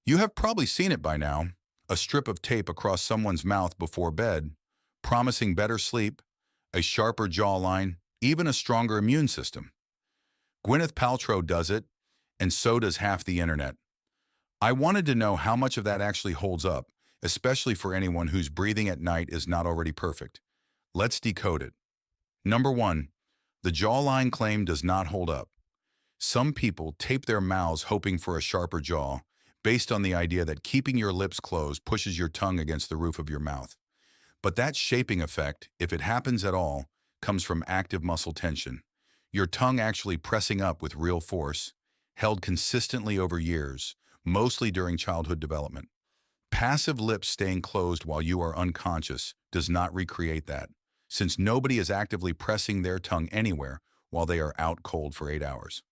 You have probably seen it by now, a strip of tape across someone's mouth before bed, promising better sleep, a sharper jawline, even a stronger immune system. Gwyneth Paltrow does it, and so does half the internet. I wanted to know how much of that actually holds up, especially for anyone whose breathing at night is not already perfect. Let's decode it. Number 1. The jawline claim does not hold up. Some people tape their mouths hoping for a sharper jaw, based on the idea that keeping your lips closed pushes your tongue against the roof of your mouth. But that shaping effect, if it happens at all, comes from active muscle tension. Your tongue actually pressing up with real force, held consistently over years, mostly during childhood development. Passive lips staying closed while you are unconscious does not recreate that, since nobody is actively pressing their tongue anywhere while they are out cold for 8 hours.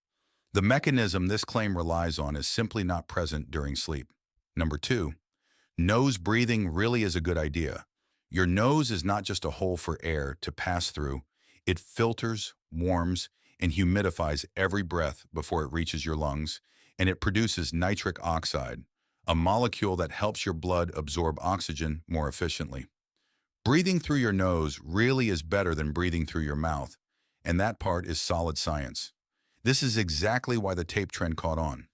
The mechanism this claim relies on is simply not present during sleep. Number 2, nose breathing really is a good idea. Your nose is not just a hole for air to pass through. It filters, warms, and humidifies every breath before it reaches your lungs, and it produces nitric oxide, a molecule that helps your blood absorb oxygen more efficiently. Breathing through your nose really is better than breathing through your mouth, and that part is solid science. This is exactly why the tape trend caught on.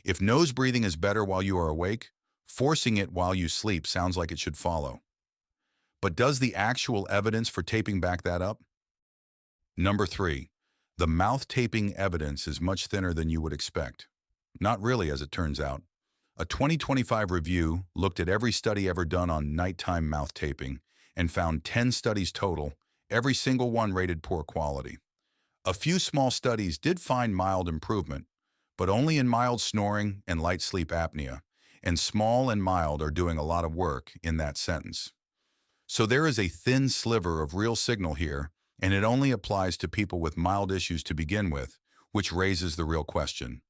If nose breathing is better while you are awake, forcing it while you sleep sounds like it should follow. But does the actual evidence for taping back that up? Number 3, the mouth taping evidence is much thinner than you would expect. Not really, as it turns out. A 2025 review looked at every study ever done on nighttime mouth taping and found 10 studies total, every single one rated poor quality. A few small studies did find mild improvement, but only in mild snoring and light sleep apnea, and small and mild are doing a lot of work in that sentence. So there is a thin sliver of real signal here, and it only applies to people with mild issues to begin with, which raises the real question.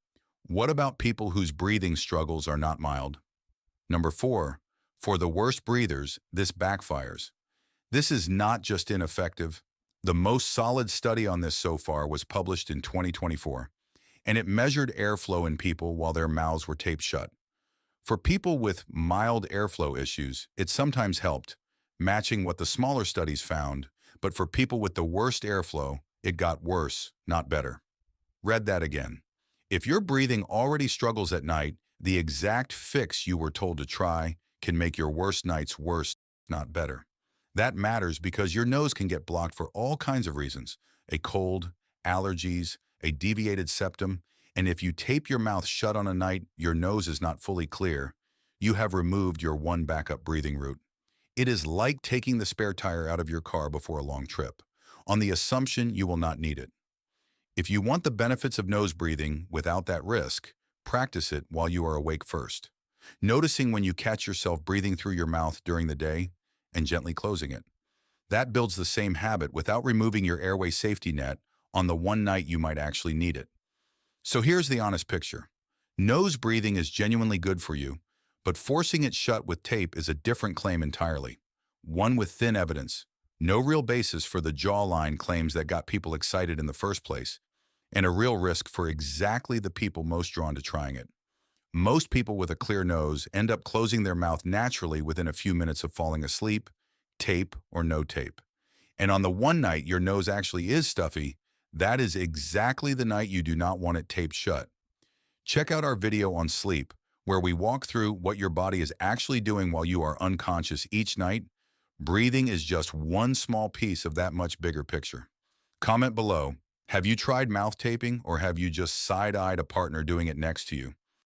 What about people whose breathing struggles are not mild? Number 4, for the worst breathers, this backfires. This is not just ineffective. The most solid study on this so far was published in 2024, and it measured airflow in people while their mouths were taped shut. For people with mild airflow issues, it sometimes helped, matching what the smaller studies found, but for people with the worst airflow, it got worse, not better. Read that again. If your breathing already struggles at night, the exact fix you were told to try can make your worst nights worse, not better. That matters because your nose can get blocked for all kinds of reasons: a cold, allergies, a deviated septum, and if you tape your mouth shut on a night your nose is not fully clear, you have removed your one backup breathing route. It is like taking the spare tire out of your car before a long trip, on the assumption you will not need it. If you want the benefits of nose breathing without that risk, practice it while you are awake first, noticing when you catch yourself breathing through your mouth during the day and gently closing it. That builds the same habit without removing your airway safety net on the one night you might actually need it. So here's the honest picture. Nose breathing is genuinely good for you, but forcing it shut with tape is a different claim entirely. One with thin evidence, no real basis for the jawline claims that got people excited in the first place, and a real risk for exactly the people most drawn to trying it. Most people with a clear nose end up closing their mouth naturally within a few minutes of falling asleep, tape or no tape. And on the one night your nose actually is stuffy, that is exactly the night you do not want it taped shut. Check out our video on sleep, where we walk through what your body is actually doing while you are unconscious each night. Breathing is just one small piece of that much bigger picture. Comment below, have you tried mouth taping or have you just side-eyed a partner doing it next to you?